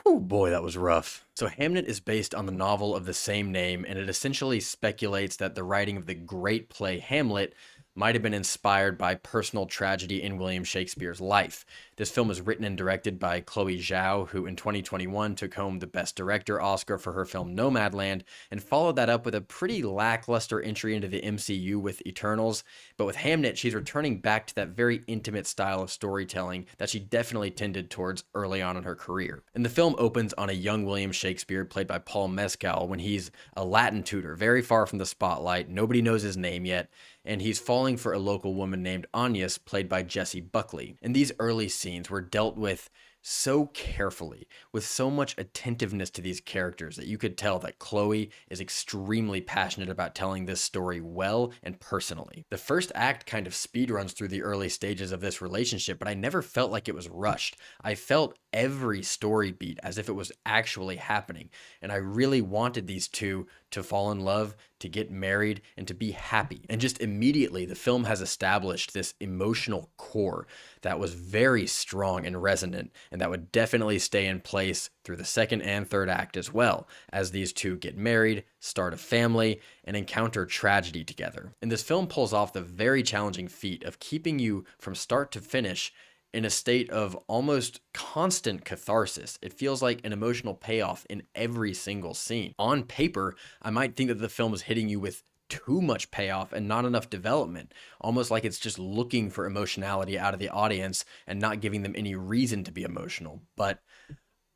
Oh boy, that was rough. So Hamnet is based on the novel of the same name, and it essentially speculates that the writing of the great play Hamlet might have been inspired by personal tragedy in William Shakespeare's life. This film was written and directed by Chloe Zhao, who in 2021 took home the Best Director Oscar for her film Nomadland, and followed that up with a pretty lackluster entry into the MCU with Eternals. But with Hamnet, she's returning back to that very intimate style of storytelling that she definitely tended towards early on in her career. And the film opens on a young William Shakespeare, played by Paul Mescal, when he's a Latin tutor, very far from the spotlight. Nobody knows his name yet, and he's falling for a local woman named Agnes, played by Jessie Buckley. And these early scenes were dealt with so carefully, with so much attentiveness to these characters, that you could tell that Chloe is extremely passionate about telling this story well and personally. The first act kind of speed runs through the early stages of this relationship, but I never felt like it was rushed. I felt every story beat as if it was actually happening, and I really wanted these two to fall in love, to get married, and to be happy. And just immediately, the film has established this emotional core that was very strong and resonant, and that would definitely stay in place through the second and third act as well, as these two get married, start a family, and encounter tragedy together. And this film pulls off the very challenging feat of keeping you from start to finish in a state of almost constant catharsis. It feels like an emotional payoff in every single scene. On paper, I might think that the film is hitting you with too much payoff and not enough development, almost like it's just looking for emotionality out of the audience and not giving them any reason to be emotional. But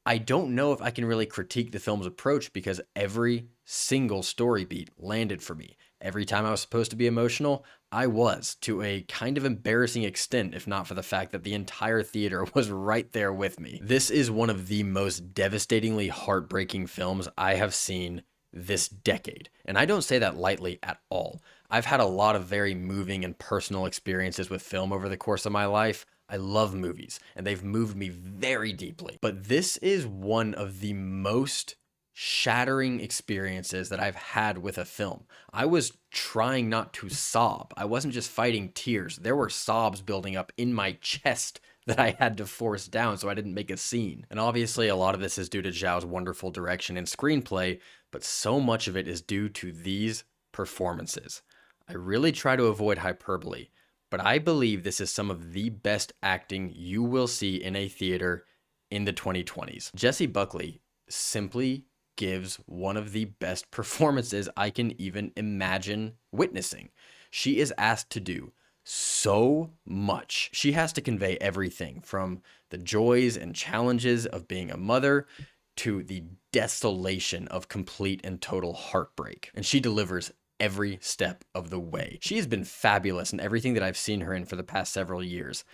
I don't know if I can really critique the film's approach, because every single story beat landed for me. Every time I was supposed to be emotional, I was, to a kind of embarrassing extent, if not for the fact that the entire theater was right there with me. This is one of the most devastatingly heartbreaking films I have seen this decade. And I don't say that lightly at all. I've had a lot of very moving and personal experiences with film over the course of my life. I love movies, and they've moved me very deeply. But this is one of the most shattering experiences that I've had with a film. I was trying not to sob. I wasn't just fighting tears. There were sobs building up in my chest that I had to force down so I didn't make a scene. And obviously, a lot of this is due to Zhao's wonderful direction and screenplay, but so much of it is due to these performances. I really try to avoid hyperbole, but I believe this is some of the best acting you will see in a theater in the 2020s. Jessie Buckley simply gives one of the best performances I can even imagine witnessing. She is asked to do so much. She has to convey everything from the joys and challenges of being a mother to the desolation of complete and total heartbreak. And she delivers every step of the way. She has been fabulous in everything that I've seen her in for the past several years.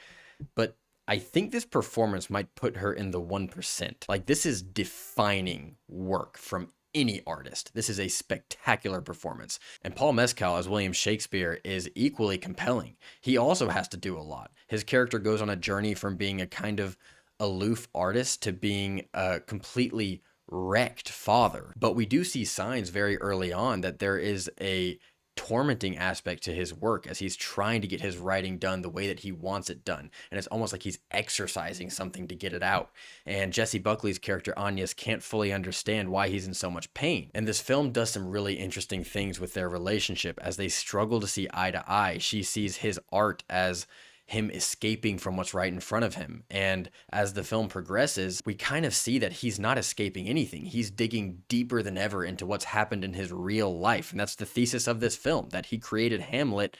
But I think this performance might put her in the 1%. Like, this is defining work from any artist. This is a spectacular performance. And Paul Mescal as William Shakespeare is equally compelling. He also has to do a lot. His character goes on a journey from being a kind of aloof artist to being a completely wrecked father. But we do see signs very early on that there is a tormenting aspect to his work as he's trying to get his writing done the way that he wants it done. And it's almost like he's exercising something to get it out. And Jessie Buckley's character Agnes can't fully understand why he's in so much pain. And this film does some really interesting things with their relationship as they struggle to see eye to eye. She sees his art as him escaping from what's right in front of him. And as the film progresses, we kind of see that he's not escaping anything. He's digging deeper than ever into what's happened in his real life. And that's the thesis of this film, that he created Hamlet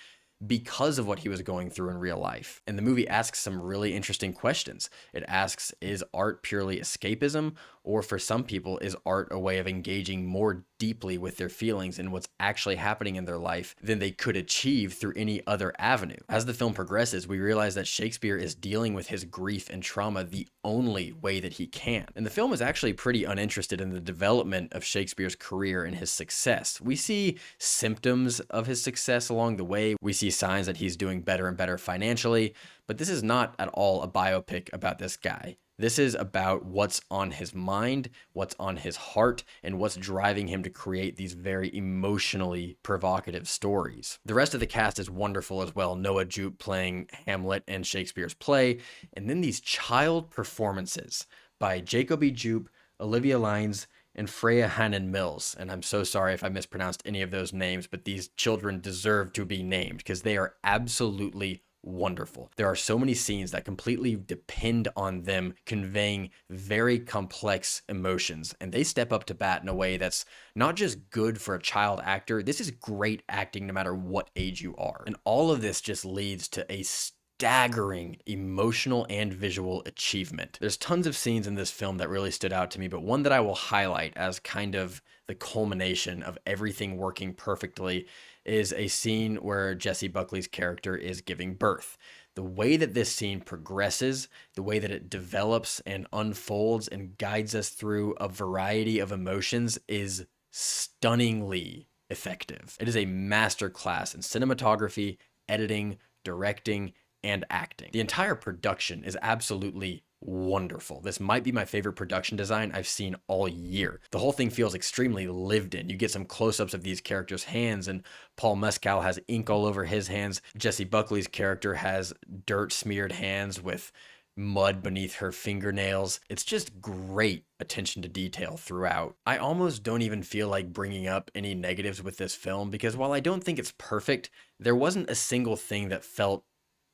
because of what he was going through in real life. And the movie asks some really interesting questions. It asks, is art purely escapism? Or for some people, is art a way of engaging more deeply with their feelings and what's actually happening in their life than they could achieve through any other avenue? As the film progresses, we realize that Shakespeare is dealing with his grief and trauma the only way that he can. And the film is actually pretty uninterested in the development of Shakespeare's career and his success. We see symptoms of his success along the way. We see signs that he's doing better and better financially, but this is not at all a biopic about this guy. This is about what's on his mind, what's on his heart, and what's driving him to create these very emotionally provocative stories. The rest of the cast is wonderful as well. Noah Jupe playing Hamlet in Shakespeare's play, and then these child performances by Jacob E. Jupe, Olivia Lyons, and Freya Hannon Mills. And I'm so sorry if I mispronounced any of those names, but these children deserve to be named because they are absolutely wonderful. There are so many scenes that completely depend on them conveying very complex emotions, and they step up to bat in a way that's not just good for a child actor. This is great acting no matter what age you are. And all of this just leads to a staggering emotional and visual achievement. There's tons of scenes in this film that really stood out to me, but one that I will highlight as kind of the culmination of everything working perfectly is a scene where Jessie Buckley's character is giving birth. The way that this scene progresses, the way that it develops and unfolds and guides us through a variety of emotions is stunningly effective. It is a masterclass in cinematography, editing, directing, and acting. The entire production is absolutely wonderful. This might be my favorite production design I've seen all year. The whole thing feels extremely lived in. You get some close-ups of these characters' hands, and Paul Mescal has ink all over his hands. Jessie Buckley's character has dirt-smeared hands with mud beneath her fingernails. It's just great attention to detail throughout. I almost don't even feel like bringing up any negatives with this film because while I don't think it's perfect, there wasn't a single thing that felt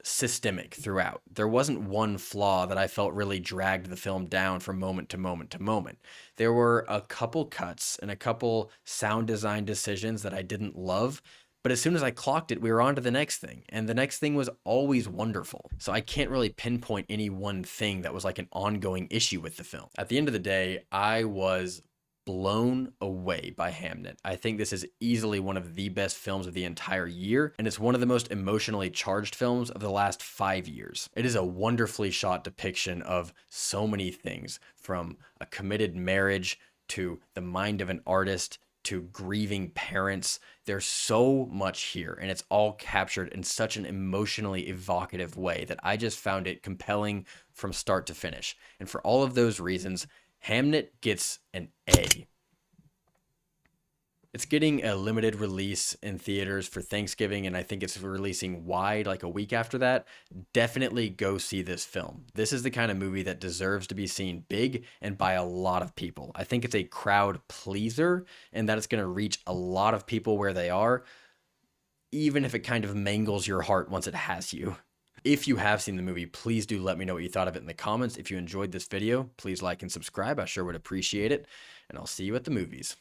systemic throughout. There wasn't one flaw that I felt really dragged the film down from moment to moment to moment. There were a couple cuts and a couple sound design decisions that I didn't love, but as soon as I clocked it, we were on to the next thing, and the next thing was always wonderful. So I can't really pinpoint any one thing that was like an ongoing issue with the film. At the end of the day, I was blown away by Hamnet. I think this is easily one of the best films of the entire year, and it's one of the most emotionally charged films of the last 5 years. It is a wonderfully shot depiction of so many things, from a committed marriage to the mind of an artist to grieving parents. There's so much here, and it's all captured in such an emotionally evocative way that I just found it compelling from start to finish. And for all of those reasons, Hamnet gets an A. It's getting a limited release in theaters for Thanksgiving, and I think it's releasing wide like a week after that. Definitely go see this film. This is the kind of movie that deserves to be seen big and by a lot of people. I think it's a crowd pleaser and that it's going to reach a lot of people where they are, even if it kind of mangles your heart once it has you. If you have seen the movie, please do let me know what you thought of it in the comments. If you enjoyed this video, please like and subscribe. I sure would appreciate it. And I'll see you at the movies.